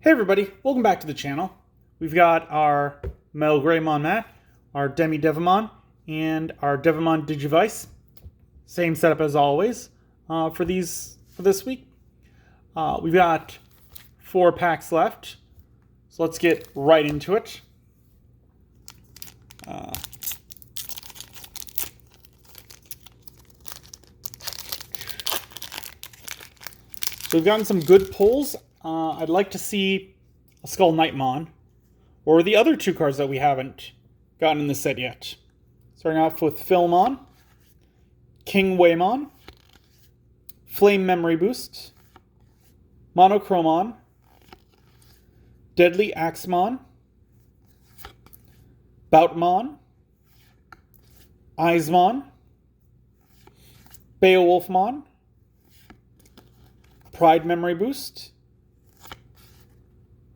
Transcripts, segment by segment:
Hey everybody, welcome back to the channel. We've got our Metal Greymon mat, our Demi Devimon, and our Devimon Digivice. Same setup as always for this week. We've got 4 packs left, so let's get right into it. So we've gotten some good pulls. I'd like to see a Skull Knightmon, or the other 2 cards that we haven't gotten in the set yet. Starting off with Philmon, King Waymon, Flame Memory Boost, Monochromon, Deadly Axemon, Boutmon, Eismon, Beowulfmon, Pride Memory Boost,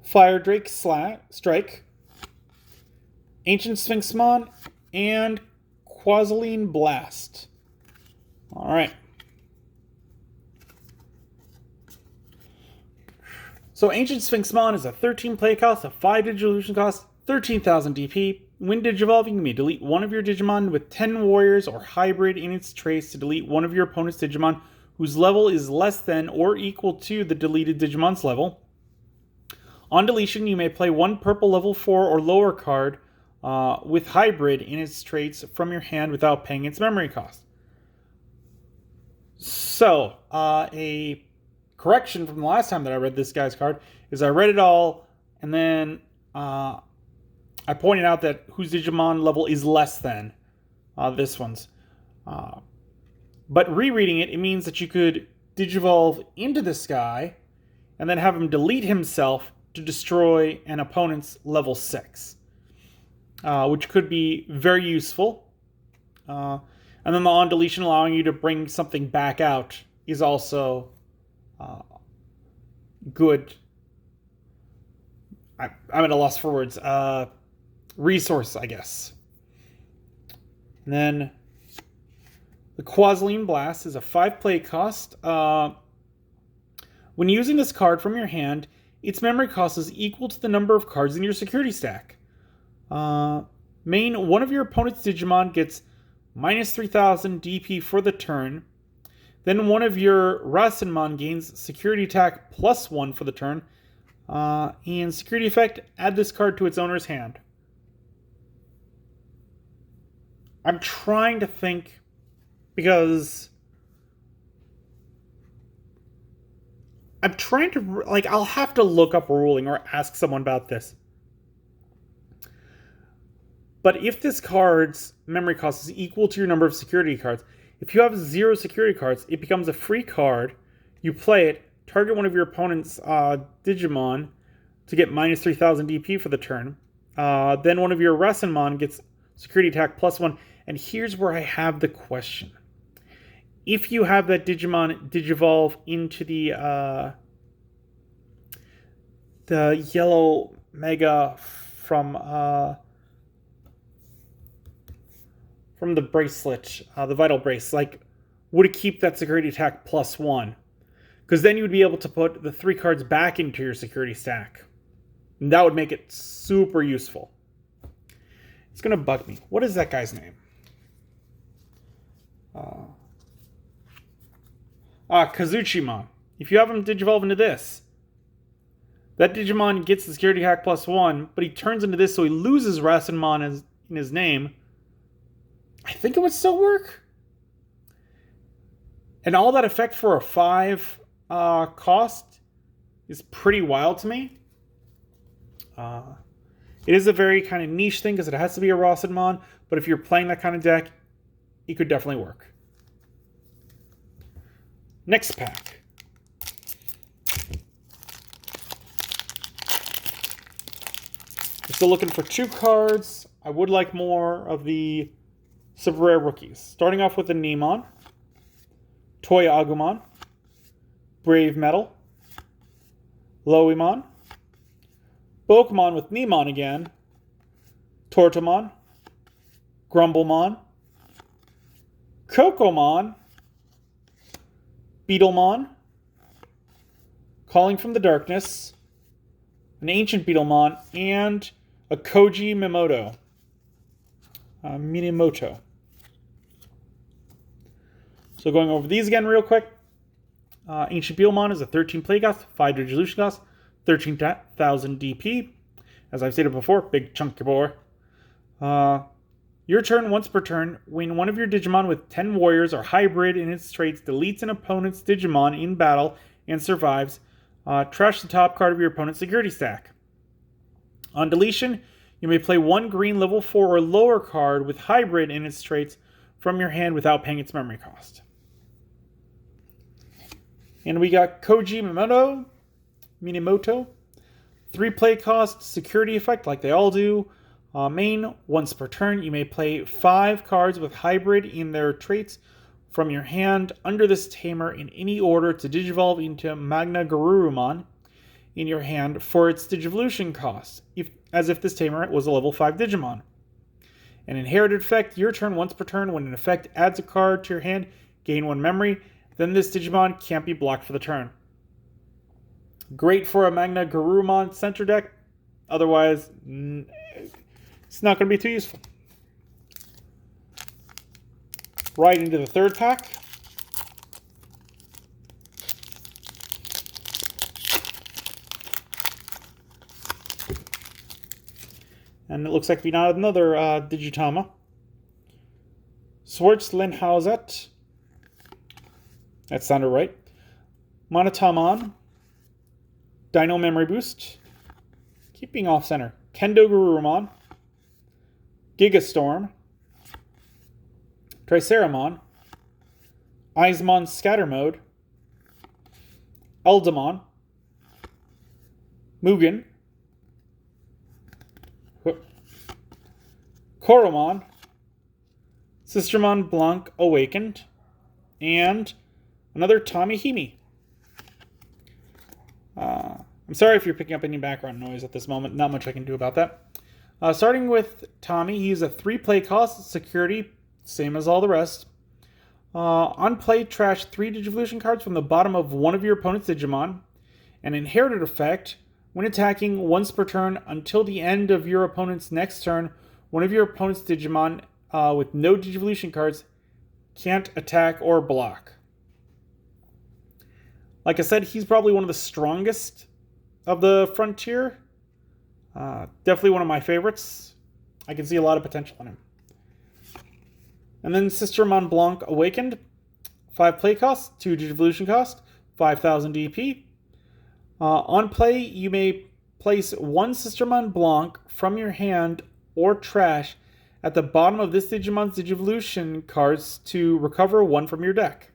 Fire Drake Strike, Ancient Sphinxmon, and Quasalian Blast. Alright. So Ancient Sphinxmon is a 13 play cost, a 5 Digivolution cost, 13,000 DP. When Digivolving, you may delete one of your Digimon with 10 warriors or hybrid in its trace to delete one of your opponent's Digimon whose level is less than or equal to the deleted Digimon's level. On deletion, you may play 1 purple level 4 or lower card with hybrid in its traits from your hand without paying its memory cost. So, a correction from the last time that I read this guy's card is I read it all, and then I pointed out that whose Digimon level is less than this one's. But rereading it, it means that you could Digivolve into this guy and then have him delete himself to destroy an opponent's level 6, which could be very useful. And then the on deletion allowing you to bring something back out is also good. I'm at a loss for words. Resource, I guess. And then the Quasalian Blast is a 5 play cost. When using this card from your hand, its memory cost is equal to the number of cards in your security stack. One of your opponent's Digimon gets minus 3,000 DP for the turn. Then one of your Rasenmon gains security attack plus 1 for the turn. And security effect, add this card to its owner's hand. I'm trying to think, because I'm trying to, I'll have to look up a ruling or ask someone about this. But if this card's memory cost is equal to your number of security cards, if you have 0 security cards, it becomes a free card. You play it, target one of your opponent's Digimon to get minus 3,000 DP for the turn. Then one of your Rasenmon gets security attack plus 1. And here's where I have the question. If you have that Digimon Digivolve into the yellow Mega from the bracelet, the Vital Brace, would it keep that security attack plus 1? Because then you would be able to put the 3 cards back into your security stack. And that would make it super useful. It's going to bug me. What is that guy's name? Kazuchimon. If you have him Digivolve into this, that Digimon gets the security hack plus 1, but he turns into this, so he loses Rasenmon in his name. I think it would still work. And all that effect for a 5 cost is pretty wild to me. It is a very kind of niche thing because it has to be a Rasenmon, but if you're playing that kind of deck, it could definitely work. Next pack. We're still looking for 2 cards. I would like more of the super rare rookies. Starting off with the Nemon, Toy Agumon, Brave Metal, Loemon, Pokemon with Nemon again, Tortomon, Grumblemon, Kokomon, Beetlemon, Calling from the Darkness, an Ancient Beetlemon, and a Koji Minamoto. So going over these again real quick. Ancient Beetlemon is a 13 play cost, 5 Digivolution cost, 13,000 DP. As I've stated before, big chunky boy. Your turn, once per turn, when one of your Digimon with 10 warriors or hybrid in its traits deletes an opponent's Digimon in battle and survives, trash the top card of your opponent's security stack. On deletion, you may play one green level 4 or lower card with hybrid in its traits from your hand without paying its memory cost. And we got Koji Minamoto. 3 play cost, security effect like they all do. Main, once per turn, you may play 5 cards with hybrid in their traits from your hand under this tamer in any order to digivolve into Magna Garurumon in your hand for its Digivolution cost, as if this tamer was a level 5 Digimon. An inherited effect, your turn once per turn, when an effect adds a card to your hand, gain 1 memory, then this Digimon can't be blocked for the turn. Great for a Magna Garurumon center deck, otherwise it's not going to be too useful. Right into the third pack. And it looks like we got another Digitama. Schwarzlenhauzet. That sounded right. Monotamon. Dino Memory Boost. Keeping off center. Kendo Garurumon. Gigastorm. Triceramon. Eismon Scatter Mode. Eldamon. Mugen. Koromon. Sistermon Blanc Awakened. And another Tommy Hime. I'm sorry if you're picking up any background noise at this moment. Not much I can do about that. Starting with Tommy, he's a 3 play cost, security, same as all the rest. On play, trash 3 Digivolution cards from the bottom of one of your opponent's Digimon. An inherited effect, when attacking once per turn until the end of your opponent's next turn, one of your opponent's Digimon with no Digivolution cards can't attack or block. Like I said, he's probably one of the strongest of the Frontier. Definitely one of my favorites. I can see a lot of potential in him. And then Sistermon Blanc Awakened. 5 play cost, 2 Digivolution cost, 5,000 DP. On play, you may place 1 Sistermon Blanc from your hand or trash at the bottom of this Digimon's Digivolution cards to recover 1 from your deck.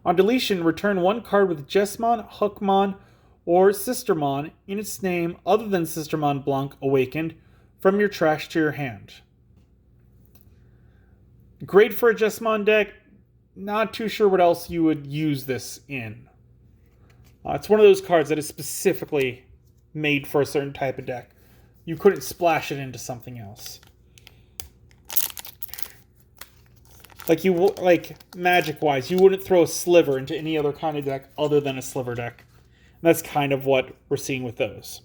On deletion, return 1 card with Jesmon, Hookmon, or Sistermon in its name other than Sistermon Blanc Awakened from your trash to your hand. Great for a Jesmon deck. Not too sure what else you would use this in. It's one of those cards that is specifically made for a certain type of deck. You couldn't splash it into something else. Like Magic-wise, you wouldn't throw a Sliver into any other kind of deck other than a Sliver deck. And that's kind of what we're seeing with those.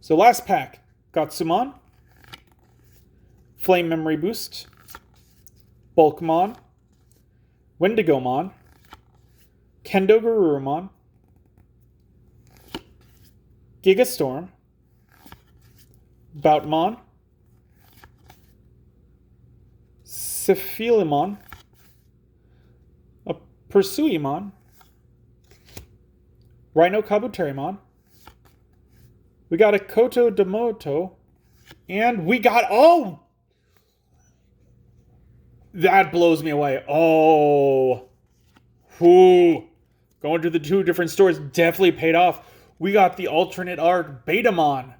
So last pack, Gatsumon, Flame Memory Boost, Bulkmon, Wendigomon, Kendo Garurumon, Gigastorm, Boutmon, Cephilimon, a Pursuimon, Rhino Kabuterimon, we got a Koto Demoto, and we got, oh! That blows me away. Oh. Whoo. Going to the 2 different stores definitely paid off. We got the alternate art Betamon.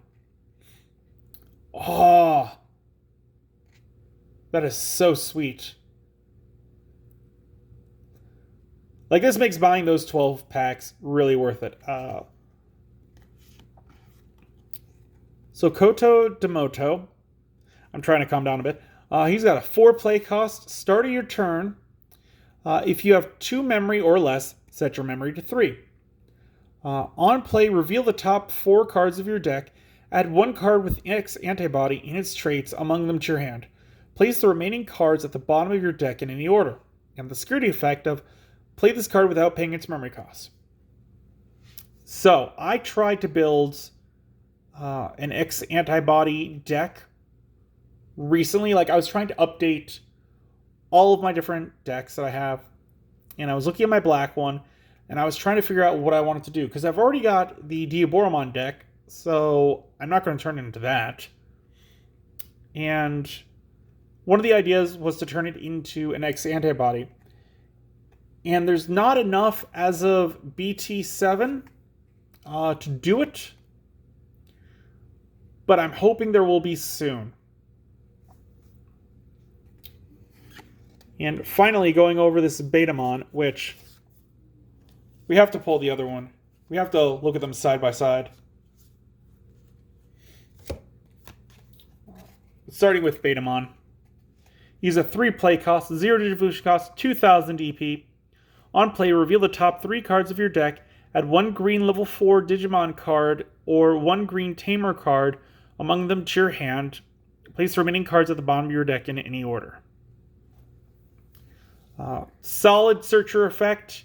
Oh. That is so sweet. Like, this makes buying those 12 packs really worth it. So Koto Demoto. I'm trying to calm down a bit. He's got a 4 play cost. Start of your turn. If you have 2 memory or less, set your memory to 3. On play, reveal the top 4 cards of your deck. Add 1 card with X antibody in its traits among them to your hand. Place the remaining cards at the bottom of your deck in any order. And the security effect of play this card without paying its memory costs. So, I tried to build an X antibody deck recently. Like, I was trying to update all of my different decks that I have. And I was looking at my black one, and I was trying to figure out what I wanted to do. Because I've already got the Beetlemon deck, so I'm not going to turn it into that. And one of the ideas was to turn it into an X antibody. And there's not enough as of BT7 to do it. But I'm hoping there will be soon. And finally, going over this Beetlemon, which we have to pull the other one. We have to look at them side by side. Starting with Beetlemon. He's a 3 play cost, 0 Digivolution cost, 2000 DP. On play, reveal the top 3 cards of your deck. Add 1 green level 4 Digimon card or 1 green Tamer card among them to your hand. Place the remaining cards at the bottom of your deck in any order. Solid searcher effect.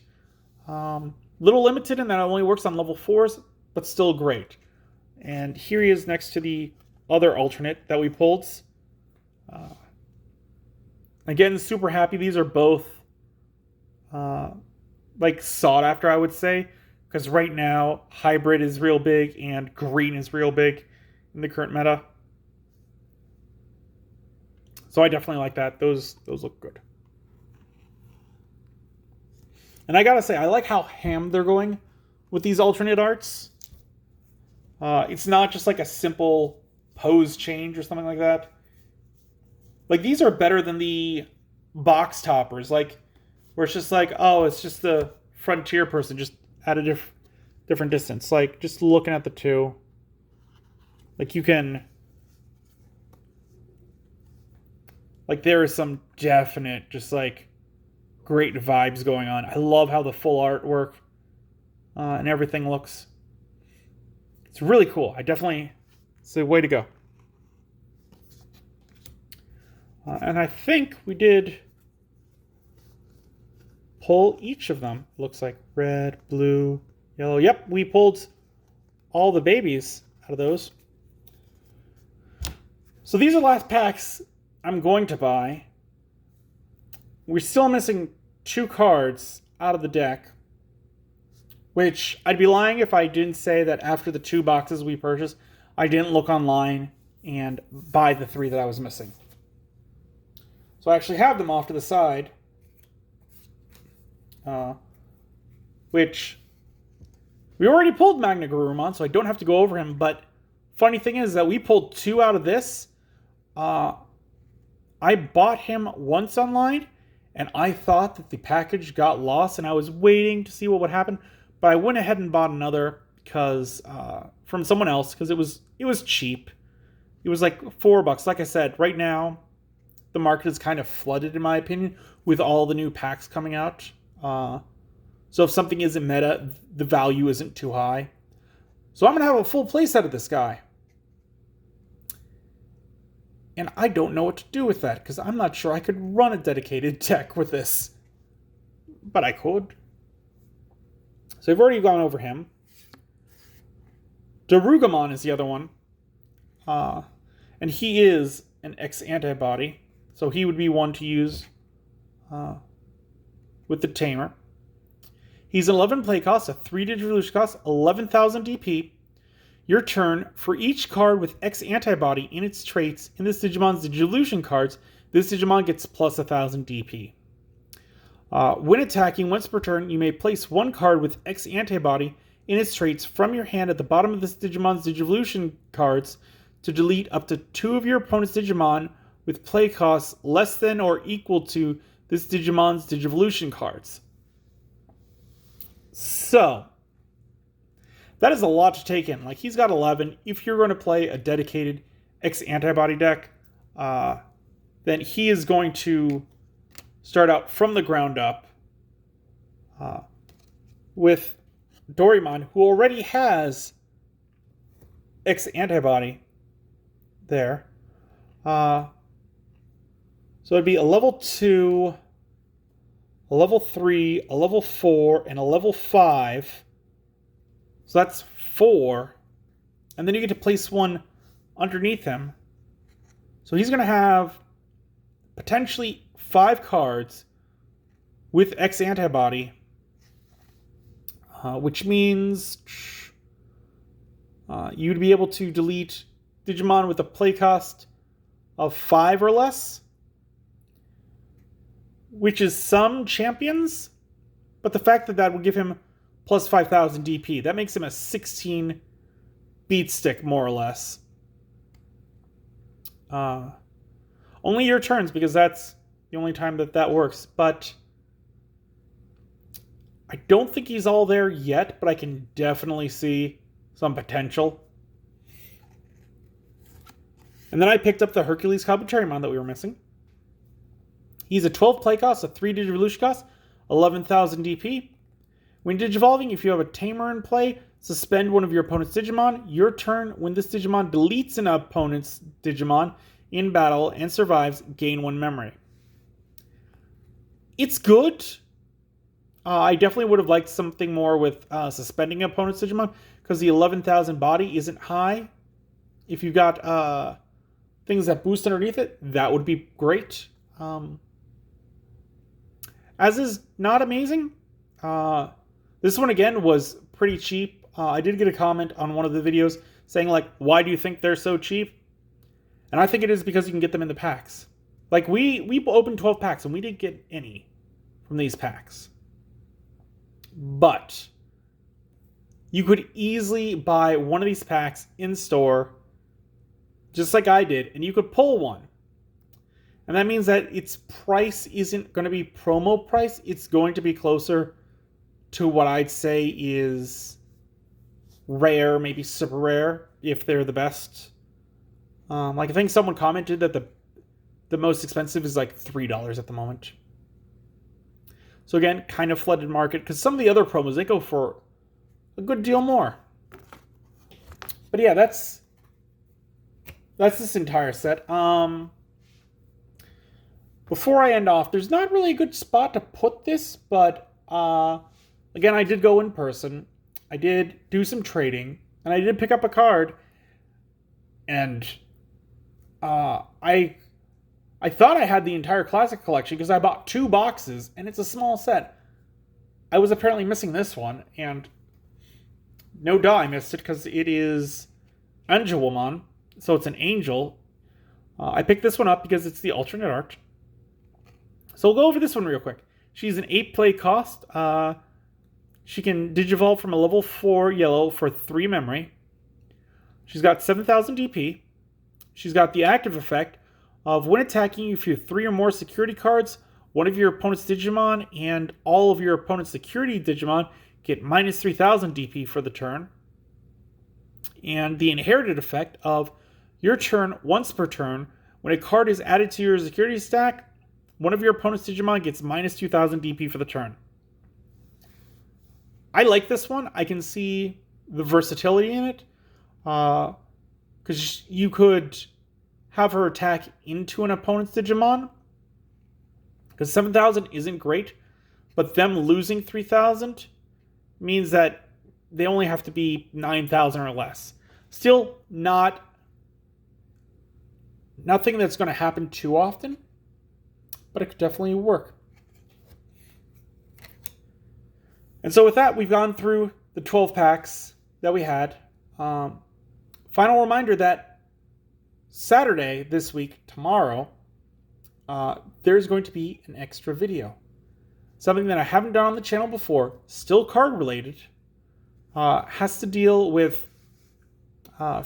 Little limited in that it only works on level 4s, but still great. And here he is next to the other alternate that we pulled. Again, super happy. These are both like sought after, I would say, because right now hybrid is real big and green is real big in the current meta. So I definitely like that. Those look good. And I gotta say, I like how ham they're going with these alternate arts. It's not just like a simple pose change or something like that. Like, these are better than the box toppers, like, where it's just like, oh, it's just the frontier person, just at a different distance. Like, just looking at the two, like, you can, like, there is some definite, just, like, great vibes going on. I love how the full artwork and everything looks. It's really cool. It's a way to go. And I think we did pull each of them. Looks like red, blue, yellow. Yep, we pulled all the babies out of those. So these are the last packs I'm going to buy. We're still missing 2 cards out of the deck, which I'd be lying if I didn't say that after the 2 boxes we purchased, I didn't look online and buy the 3 that I was missing. So I actually have them off to the side, which we already pulled Magna Garurumon, so I don't have to go over him. But funny thing is that we pulled 2 out of this. I bought him once online, and I thought that the package got lost, and I was waiting to see what would happen. But I went ahead and bought another because from someone else, because it was cheap. It was like $4. Like I said, right now the market is kind of flooded, in my opinion, with all the new packs coming out. So if something isn't meta, the value isn't too high. So I'm going to have a full playset of this guy. And I don't know what to do with that, because I'm not sure I could run a dedicated deck with this. But I could. So I've already gone over him. Digimon is the other one. And he is an X antibody. So he would be one to use with the Tamer. He's an 11 play cost, a 3 Digivolution cost, 11,000 DP. Your turn, for each card with X antibody in its traits in this Digimon's Digivolution cards, this Digimon gets plus 1,000 DP. When attacking, once per turn, you may place 1 card with X antibody in its traits from your hand at the bottom of this Digimon's Digivolution cards to delete up to 2 of your opponent's Digimon with play costs less than or equal to this Digimon's Digivolution cards. So, that is a lot to take in. Like, he's got 11. If you're going to play a dedicated X antibody deck, then he is going to start out from the ground up with Doraemon, who already has X antibody there. So it'd be a level 2, a level 3, a level 4, and a level 5. So that's 4. And then you get to place one underneath him. So he's going to have potentially 5 cards with X antibody, which means you'd be able to delete Digimon with a play cost of 5 or less, which is some champions, but the fact that that would give him plus 5,000 DP, that makes him a 16 beat stick, more or less. Only your turns, because that's the only time that that works, but I don't think he's all there yet, but I can definitely see some potential. And then I picked up the Hercules Kabuterimon that we were missing. He's a 12 play cost, a 3 Digivolution cost, 11,000 DP. When Digivolving, if you have a Tamer in play, suspend one of your opponent's Digimon. Your turn, when this Digimon deletes an opponent's Digimon in battle and survives, gain 1 memory. It's good. I definitely would have liked something more with suspending an opponent's Digimon, because the 11,000 body isn't high. If you got things that boost underneath it, that would be great. As is not amazing. This one, again, was pretty cheap. I did get a comment on one of the videos saying, like, why do you think they're so cheap? And I think it is because you can get them in the packs. Like, we opened 12 packs, and we didn't get any from these packs. But you could easily buy one of these packs in store, just like I did, and you could pull one. And that means that its price isn't going to be promo price. It's going to be closer to what I'd say is rare, maybe super rare, if they're the best. Like, I think someone commented that the most expensive is like $3 at the moment. So again, kind of flooded market, because some of the other promos, they go for a good deal more. But yeah, that's this entire set. Before I end off, there's not really a good spot to put this, but again, I did go in person. I did do some trading, and I did pick up a card, and I thought I had the entire classic collection because I bought 2 boxes, and it's a small set. I was apparently missing this one, and no duh, I missed it because it is Angelwomon, so it's an angel. I picked this one up because it's the alternate art. So we'll go over this one real quick. She's an 8 play cost. She can Digivolve from a level 4 yellow for 3 memory. She's got 7,000 DP. She's got the active effect of when attacking, if you have 3 or more security cards, one of your opponent's Digimon and all of your opponent's security Digimon get minus 3,000 DP for the turn. And the inherited effect of your turn once per turn, when a card is added to your security stack, one of your opponent's Digimon gets minus 2,000 DP for the turn. I like this one. I can see the versatility in it. Because you could have her attack into an opponent's Digimon. Because 7,000 isn't great. But them losing 3,000 means that they only have to be 9,000 or less. Still nothing that's going to happen too often. But it could definitely work. And so with that, we've gone through the 12 packs that we had. Final reminder that Saturday this week, tomorrow, there's going to be an extra video. Something that I haven't done on the channel before, still card related, has to deal with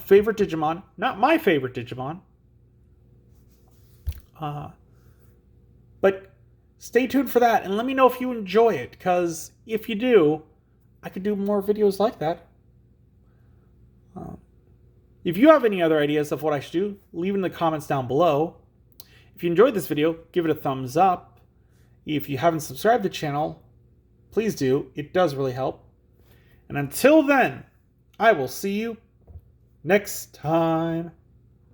favorite Digimon. Not my favorite Digimon. But stay tuned for that, and let me know if you enjoy it, because if you do, I could do more videos like that. If you have any other ideas of what I should do, leave in the comments down below. If you enjoyed this video, give it a thumbs up. If you haven't subscribed to the channel, please do. It does really help. And until then, I will see you next time.